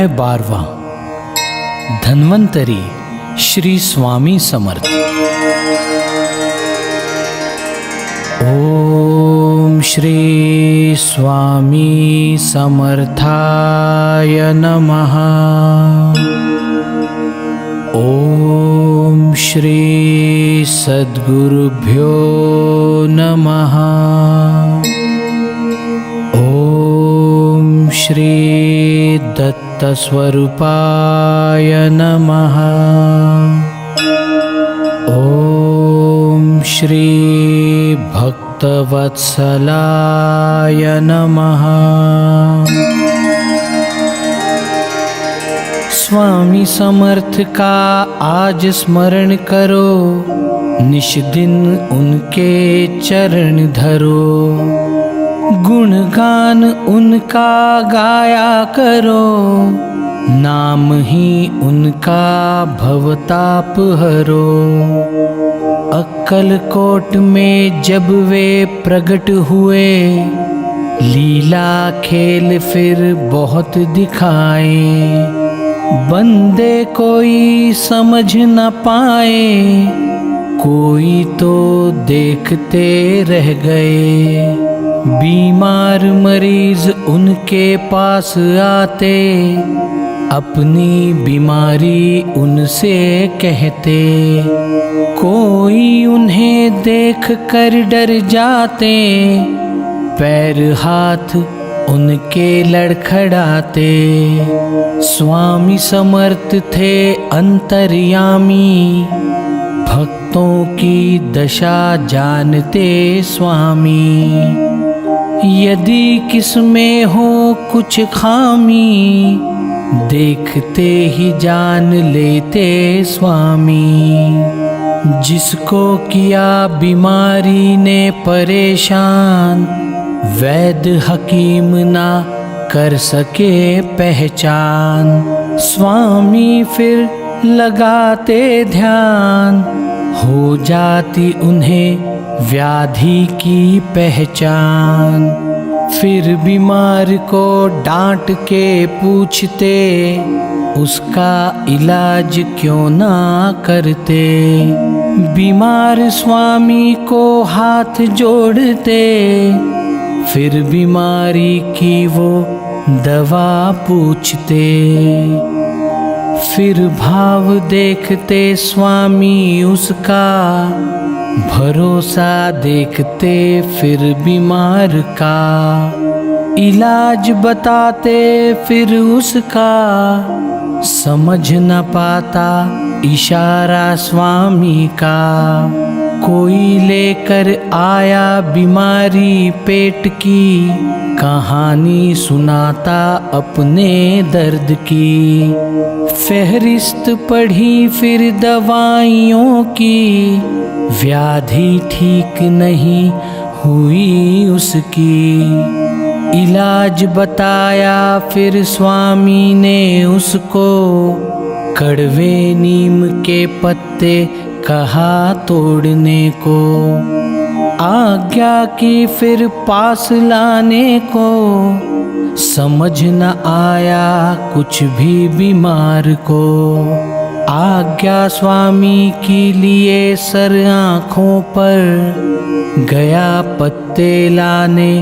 अध्याय 12 धन्वंतरी श्री स्वामी समर्थ। ओम श्री स्वामी समर्थाय नमः। ओम श्री सद्गुरुभ्यो नमः। ओम श्री दत्तस्वरूपाय नमः। ओम श्री भक्तवत्सलाय नमः। स्वामी समर्थ का आज स्मरण करो, निष्दिन उनके चरण धरो। गुणगान उनका गाया करो, नाम ही उनका भवताप हरो। अक्कलकोट में जब वे प्रकट हुए, लीला खेल फिर बहुत दिखाए। बंदे कोई समझ न पाए, कोई तो देखते रह गए। बीमार मरीज उनके पास आते, अपनी बीमारी उनसे कहते। कोई उन्हें देख कर डर जाते, पैर हाथ उनके लड़खड़ाते। स्वामी समर्थ थे अंतर्यामी, भक्तों की दशा जानते स्वामी। यदि किसमें हो कुछ खामी, देखते ही जान लेते स्वामी। जिसको किया बीमारी ने परेशान, वैद्य हकीम ना कर सके पहचान। स्वामी फिर लगाते ध्यान, हो जाती उन्हें व्याधि की पहचान। फिर बीमार को डांट के पूछते, उसका इलाज क्यों ना करते। बीमार स्वामी को हाथ जोड़ते, फिर बीमारी की वो दवा पूछते। फिर भाव देखते स्वामी उसका, भरोसा देखते फिर बीमार का। इलाज बताते फिर उसका, समझ न पाता इशारा स्वामी का। कोई लेकर आया बीमारी पेट की, कहानी सुनाता अपने दर्द की। फहरिस्त पढ़ी फिर दवाइयों की, व्याधि ठीक नहीं हुई उसकी। इलाज बताया फिर स्वामी ने उसको, कड़वे नीम के पत्ते कहा तोड़ने को। आज्ञा की फिर पास लाने को, समझ न आया कुछ भी बीमार को। आज्ञा स्वामी की लिए सर आँखों पर, गया पत्ते लाने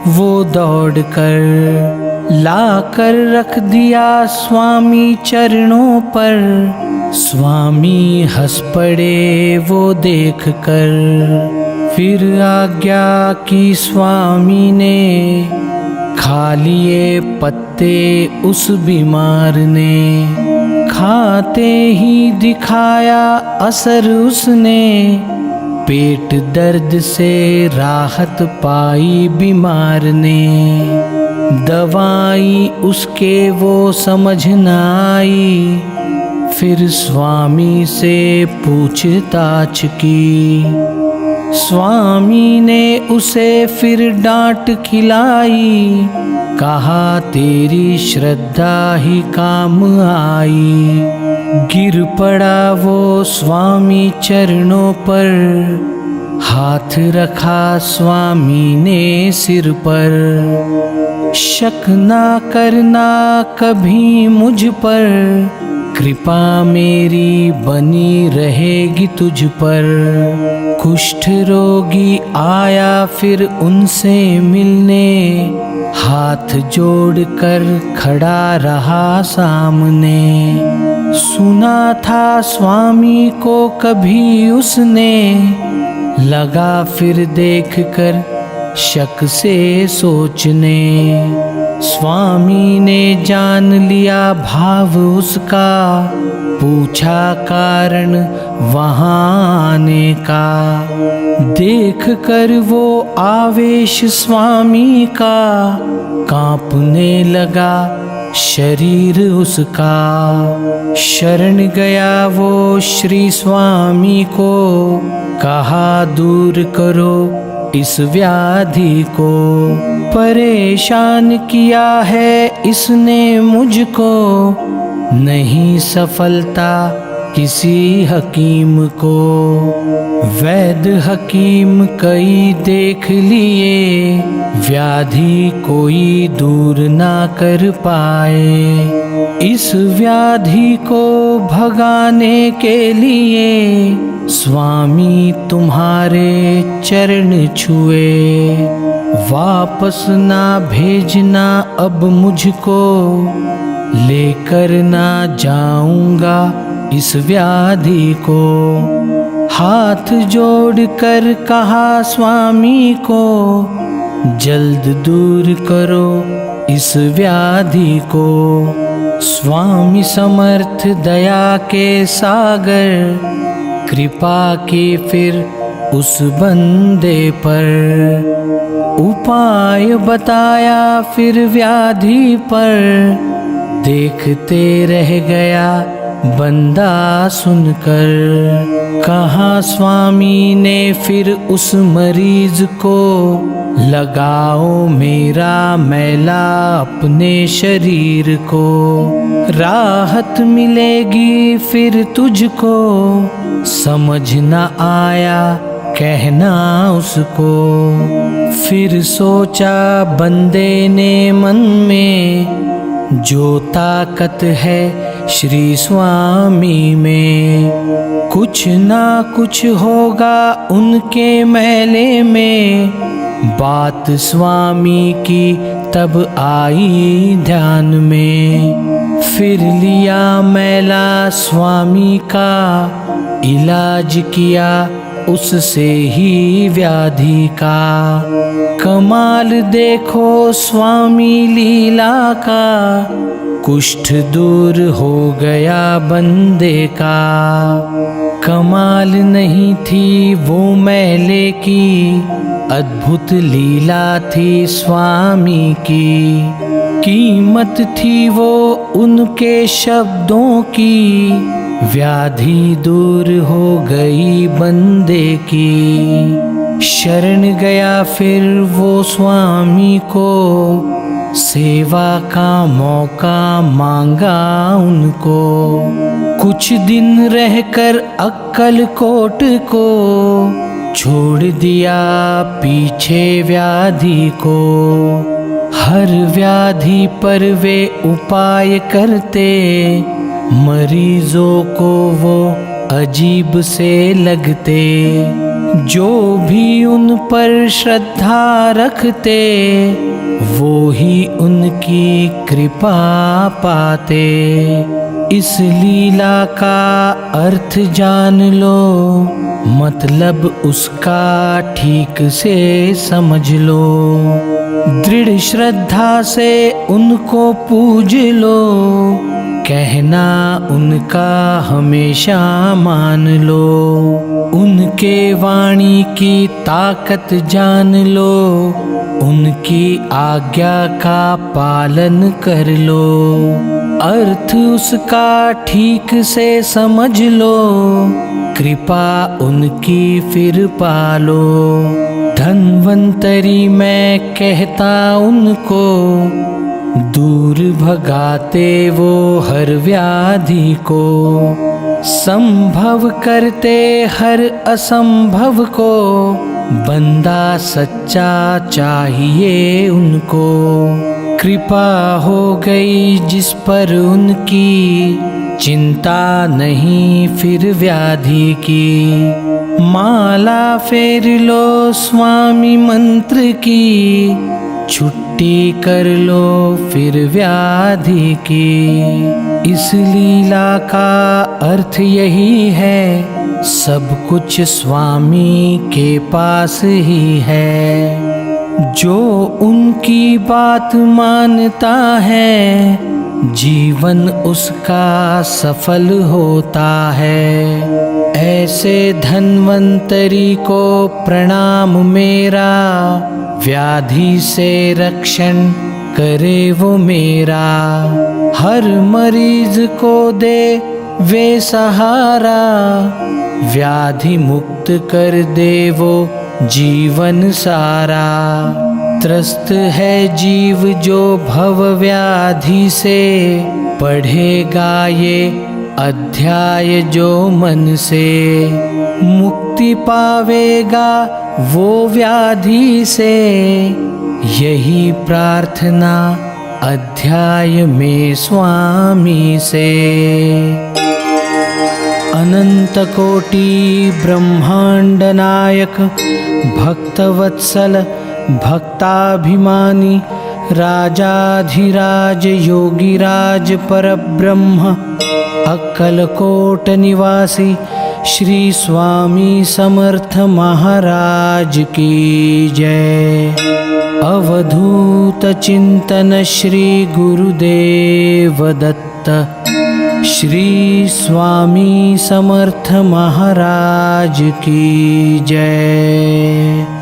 वो दौड़ कर। लाकर रख दिया स्वामी चरणों पर, स्वामी हंस पड़े वो देख कर। फिर आज्ञा की स्वामी ने, खा लिए पत्ते उस बीमार ने। खाते ही दिखाया असर उसने, पेट दर्द से राहत पाई बीमार ने। दवाई उसके वो समझ न आई, फिर स्वामी से पूछताछ की। स्वामी ने उसे फिर डांट खिलाई, कहा तेरी श्रद्धा ही काम आई। गिर पड़ा वो स्वामी चरणों पर, हाथ रखा स्वामी ने सिर पर। शक ना करना कभी मुझ पर, कृपा मेरी बनी रहेगी तुझ पर। कुष्ठ रोगी आया फिर उनसे मिलने, हाथ जोड़कर खड़ा रहा सामने। सुना था स्वामी को कभी उसने, लगा फिर देखकर शक से सोचने। स्वामी ने जान लिया भाव उसका, पूछा कारण वहाँ आने का। देख कर वो आवेश स्वामी का, कांपने लगा शरीर उसका। शरण गया वो श्री स्वामी को, कहा दूर करो इस व्याधि को। परेशान किया है इसने मुझको, नहीं सफलता किसी हकीम को। वैद्य हकीम कई देख लिए, व्याधि कोई दूर ना कर पाए। इस व्याधि को भगाने के लिए स्वामी तुम्हारे चरण छुए। वापस ना भेजना अब मुझको, लेकर ना जाऊंगा इस व्याधि को। हाथ जोड़कर कहा स्वामी को, जल्द दूर करो इस व्याधि को। स्वामी समर्थ दया के सागर, कृपा की फिर उस बंदे पर। उपाय बताया फिर व्याधि पर, देखते रह गया बंदा सुनकर। कहा स्वामी ने फिर उस मरीज को, लगाओ मेरा मैला अपने शरीर को। राहत मिलेगी फिर तुझको, समझ न आया कहना उसको। फिर सोचा बंदे ने मन में, जो ताकत है श्री स्वामी में। कुछ ना कुछ होगा उनके मैले में, बात स्वामी की तब आई ध्यान में। फिर लिया मैला स्वामी का, इलाज किया उससे ही व्याधि का। कमाल देखो स्वामी लीला का, कुष्ठ दूर हो गया बंदे का। कमाल नहीं थी वो मैले की, अद्भुत लीला थी स्वामी की। कीमत थी वो उनके शब्दों की, व्याधि दूर हो गई बंदे की। शरण गया फिर वो स्वामी को, सेवा का मौका मांगा उनको। कुछ दिन रहकर अक्कलकोट को, छोड़ दिया पीछे व्याधि को। हर व्याधि पर वे उपाय करते, मरीजों को वो अजीब से लगते। जो भी उन पर श्रद्धा रखते, वो ही उनकी कृपा पाते। इस लीला का अर्थ जान लो, मतलब उसका ठीक से समझ लो। दृढ़ श्रद्धा से उनको पूज लो, कहना उनका हमेशा मान लो। उनके वाणी की ताकत जान लो, उनकी आज्ञा का पालन कर लो। अर्थ उसका ठीक से समझ लो, कृपा उनकी फिर पालो। धन्वंतरी मैं कहता उनको, दूर भगाते वो हर व्याधि को। संभव करते हर असंभव को, बंदा सच्चा चाहिए उनको। कृपा हो गई जिस पर उनकी, चिंता नहीं फिर व्याधि की। माला फेर लो स्वामी मंत्र की, छुट्टी कर लो फिर व्याधि की। इस लीला का अर्थ यही है, सब कुछ स्वामी के पास ही है। जो उनकी बात मानता है, जीवन उसका सफल होता है। ऐसे धन्वंतरी को प्रणाम मेरा, व्याधि से रक्षण करे वो मेरा। हर मरीज को दे वे सहारा, व्याधि मुक्त कर दे वो जीवन सारा। त्रस्त है जीव जो भव व्याधि से, पढ़ेगा ये अध्याय जो मन से। मुक्ति पावेगा वो व्याधि से, यही प्रार्थना अध्याय में स्वामी से। अनंत कोटि ब्रह्मांड नायक, भक्तवत्सल भक्ताभिमानी, राजाधिराज योगीराज परब्रह्म, अक्कलकोट निवासी श्री स्वामी समर्थ महाराज की जय। अवधूत चिंतन श्री गुरुदेव दत्त, श्री स्वामी समर्थ महाराज की जय।